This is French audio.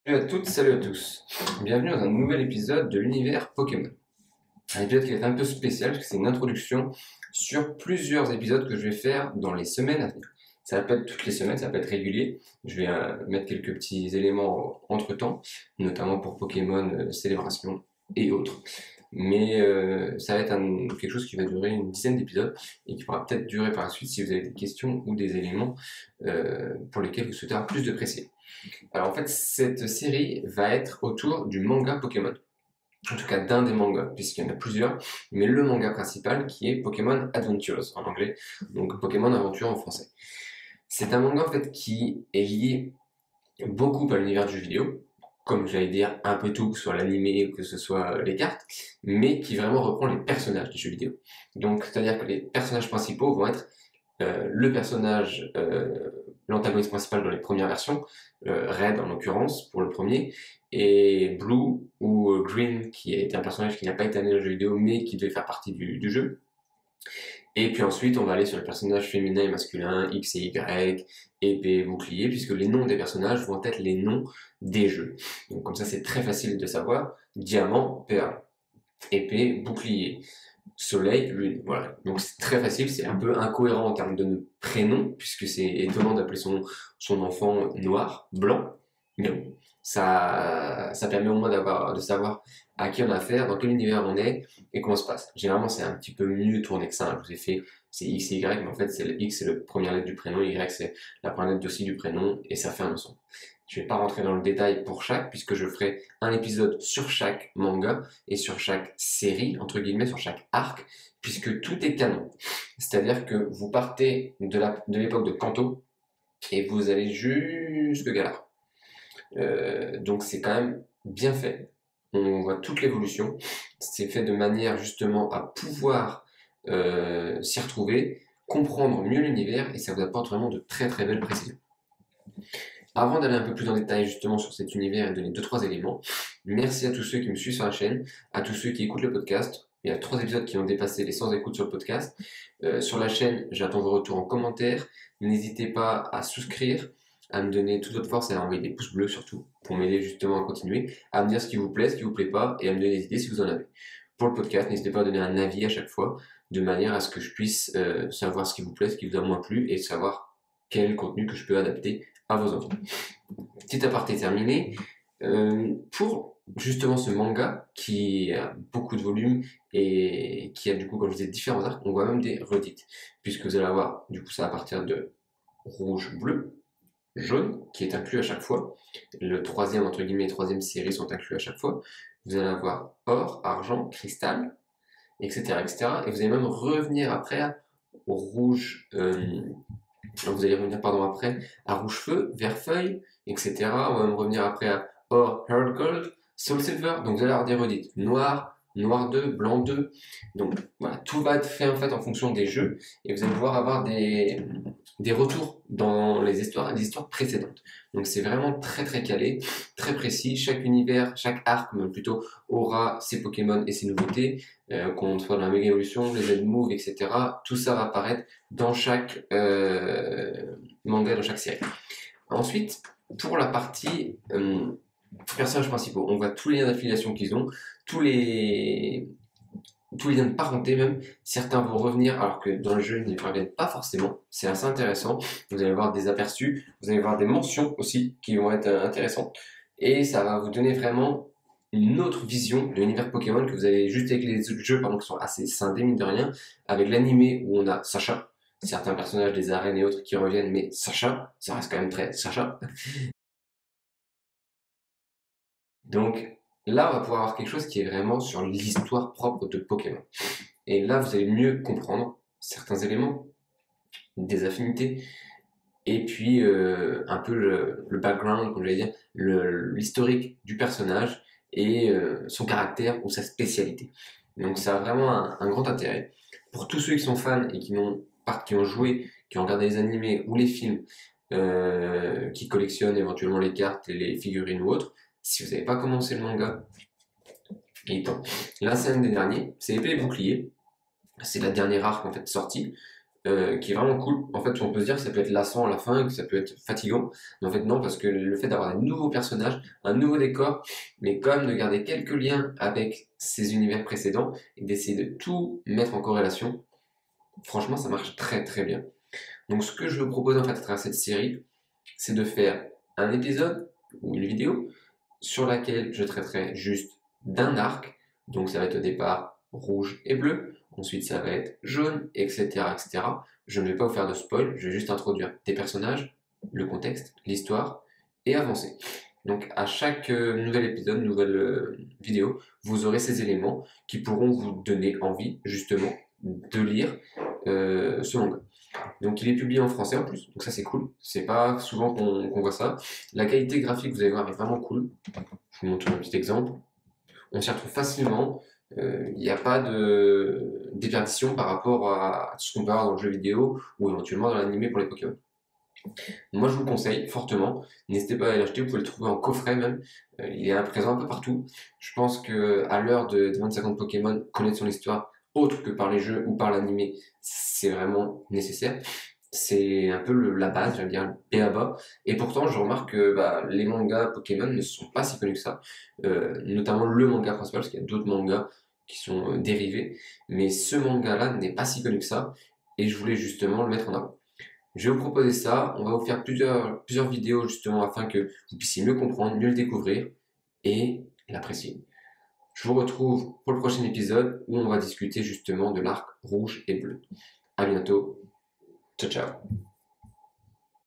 Salut à toutes, salut à tous. Bienvenue dans un nouvel épisode de l'univers Pokémon. Un épisode qui va être un peu spécial parce que c'est une introduction sur plusieurs épisodes que je vais faire dans les semaines à venir. Ça va pas être toutes les semaines, ça va pas être régulier. Je vais mettre quelques petits éléments entre-temps, notamment pour Pokémon Célébration et autres. Mais ça va être quelque chose qui va durer une dizaine d'épisodes et qui pourra peut-être durer par la suite si vous avez des questions ou des éléments pour lesquels vous souhaitez avoir plus de précision. Alors en fait, cette série va être autour du manga Pokémon. En tout cas, d'un des mangas, puisqu'il y en a plusieurs, mais le manga principal qui est Pokémon Adventures en anglais, donc Pokémon Aventure en français. C'est un manga en fait qui est lié beaucoup à l'univers du jeu vidéo, comme j'allais dire un peu tout, que ce soit l'animé ou que ce soit les cartes, mais qui vraiment reprend les personnages du jeu vidéo. Donc c'est-à-dire que les personnages principaux vont être le personnage, l'antagoniste principal dans les premières versions, Red en l'occurrence pour le premier, et Blue ou Green qui était un personnage qui n'a pas été amené dans le jeu vidéo mais qui devait faire partie du jeu. Et puis ensuite on va aller sur les personnages féminins et masculins, X et Y, épée, bouclier, puisque les noms des personnages vont être les noms des jeux. Donc comme ça c'est très facile de savoir, diamant, perle, épée, bouclier. Soleil, lune, voilà. Donc c'est très facile, c'est un peu incohérent en termes de prénom, puisque c'est étonnant d'appeler son enfant noir, blanc, mais bon, ça permet au moins de savoir à qui on a affaire, dans quel univers on est et comment ça se passe. Généralement c'est un petit peu mieux tourné que ça, hein. Je vous ai fait, c'est X et Y, mais en fait c'est le X c'est la première lettre du prénom, Y c'est la première lettre aussi du prénom, et ça fait un ensemble. Je ne vais pas rentrer dans le détail pour chaque, puisque je ferai un épisode sur chaque manga et sur chaque série, entre guillemets, sur chaque arc, puisque tout est canon. C'est-à-dire que vous partez de l'époque de Kanto et vous allez jusque Galar. Donc c'est quand même bien fait. On voit toute l'évolution. C'est fait de manière justement à pouvoir s'y retrouver, comprendre mieux l'univers et ça vous apporte vraiment de très très belles précisions. Avant d'aller un peu plus en détail justement sur cet univers et donner 2-3 éléments, merci à tous ceux qui me suivent sur la chaîne, à tous ceux qui écoutent le podcast. Il y a 3 épisodes qui ont dépassé les 100 écoutes sur le podcast. Sur la chaîne, j'attends vos retours en commentaire. N'hésitez pas à souscrire, à me donner toute votre force et à envoyer des pouces bleus surtout, pour m'aider justement à continuer, à me dire ce qui vous plaît, ce qui vous plaît pas, et à me donner des idées si vous en avez. Pour le podcast, n'hésitez pas à donner un avis à chaque fois, de manière à ce que je puisse savoir ce qui vous plaît, ce qui vous a moins plu, et savoir quel contenu que je peux adapter à vos enfants. Petit aparté terminé. Pour justement ce manga qui a beaucoup de volumes et qui a du coup, comme je disais, différents arcs, on voit même des redites, puisque vous allez avoir, du coup, ça à partir de rouge, bleu, jaune, qui est inclus à chaque fois. Le troisième, entre guillemets, les troisième séries sont inclus à chaque fois. Vous allez avoir or, argent, cristal, etc., etc. Et vous allez même revenir après au rouge. Vous allez revenir pardon, après à rouge feu, vert feuille, etc. On va même revenir après à or, heart gold, soul silver. Donc vous allez avoir des redites noir, noir 2, blanc 2. Donc voilà, tout va être fait en fait en fonction des jeux et vous allez pouvoir avoir des retours dans les histoires précédentes. Donc c'est vraiment très très calé, très précis. Chaque univers, chaque arc même plutôt aura ses Pokémon et ses nouveautés. Qu'on soit dans la méga évolution, les Z-Move, etc. Tout ça va apparaître dans chaque manga, dans chaque série. Ensuite, pour la partie personnages principaux, on voit tous les liens d'affiliation qu'ils ont, tous les liens de parenté même. Certains vont revenir alors que dans le jeu ils ne reviennent pas forcément. C'est assez intéressant. Vous allez voir des aperçus, vous allez voir des mentions aussi qui vont être intéressantes. Et ça va vous donner vraiment une autre vision de l'univers Pokémon que vous avez juste avec les jeux pardon, qui sont assez scindés mine de rien, avec l'animé où on a Sacha, certains personnages des arènes et autres qui reviennent, mais Sacha, ça reste quand même très Sacha. Donc là, on va pouvoir avoir quelque chose qui est vraiment sur l'histoire propre de Pokémon. Et là, vous allez mieux comprendre certains éléments, des affinités, et puis un peu le background, comme j'allais dire, l'historique du personnage et son caractère ou sa spécialité. Donc ça a vraiment un grand intérêt. Pour tous ceux qui sont fans et qui ont joué, qui ont regardé les animés ou les films, qui collectionnent éventuellement les cartes et les figurines ou autres, si vous n'avez pas commencé le manga, il est temps. Là, c'est un des derniers, c'est épée et bouclier. C'est la dernière arc en fait sortie. qui est vraiment cool. En fait, on peut se dire que ça peut être lassant à la fin, que ça peut être fatigant, mais en fait non, parce que le fait d'avoir un nouveau personnage, un nouveau décor, mais quand même de garder quelques liens avec ces univers précédents et d'essayer de tout mettre en corrélation, franchement, ça marche très très bien. Donc ce que je vous propose en fait à travers cette série, c'est de faire un épisode ou une vidéo sur laquelle je traiterai juste d'un arc. Donc ça va être au départ rouge et bleu, ensuite ça va être jaune, etc., etc. Je ne vais pas vous faire de spoil, je vais juste introduire des personnages, le contexte, l'histoire et avancer. Donc à chaque nouvel épisode, nouvelle vidéo, vous aurez ces éléments qui pourront vous donner envie justement de lire ce manga. Donc il est publié en français en plus, donc ça c'est cool. C'est pas souvent qu'on voit ça. La qualité graphique, vous allez voir, est vraiment cool. Je vous montre un petit exemple. On s'y retrouve facilement. Il n'y a pas de déperdition par rapport à tout ce qu'on peut avoir dans le jeu vidéo ou éventuellement dans l'animé pour les Pokémon. Moi, je vous le conseille fortement. N'hésitez pas à l'acheter. Vous pouvez le trouver en coffret même. Il est présent un peu partout. Je pense que à l'heure de 25 ans de Pokémon, connaître son histoire autre que par les jeux ou par l'animé, c'est vraiment nécessaire. C'est un peu la base, j'allais dire, le b.a.-ba. Et pourtant, je remarque que les mangas Pokémon ne sont pas si connus que ça. Notamment le manga principal, parce qu'il y a d'autres mangas qui sont dérivés. Mais ce manga-là n'est pas si connu que ça. Et je voulais justement le mettre en avant. Je vais vous proposer ça. On va vous faire plusieurs vidéos justement afin que vous puissiez mieux comprendre, mieux le découvrir et l'apprécier. Je vous retrouve pour le prochain épisode où on va discuter justement de l'arc rouge et bleu. À bientôt. Ciao, ciao.